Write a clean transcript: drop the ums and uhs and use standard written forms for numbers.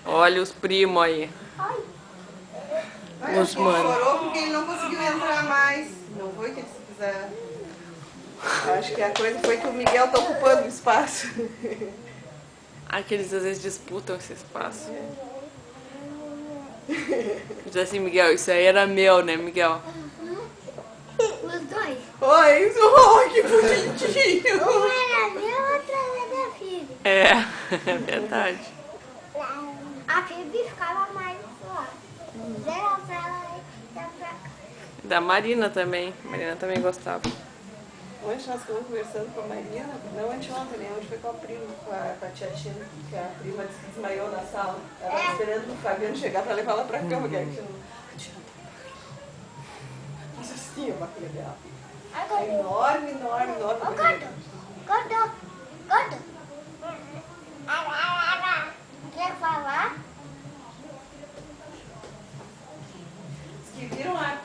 Olha os primos aí. Os Ele mano. chorou porque ele não conseguiu entrar mais. Não foi que eles quiseram. Acho que a coisa foi que o Miguel tá ocupando o espaço. Aqueles às vezes disputam esse espaço. Diz assim, Miguel, isso aí era meu, né, Miguel? Os dois. Oi, oh, que bonitinho. Um era meu, outro era da Phoebe. É, é verdade. A Phoebe ficava mais lá. Geral pra ela e pra cá. Da Marina também. A Marina também gostava. Hoje nós ficamos conversando com a Marina, não anteontem, né? Hoje foi com a prima, com a tia Tina, que a prima disse que desmaiou na sala. Ela estava esperando o Fabiano chegar para levar ela para cama, que a Tina Mas assim, a barriga dela. É enorme, enorme, enorme. Ô, gordo, gordo, gordo. Quer falar? Que viram a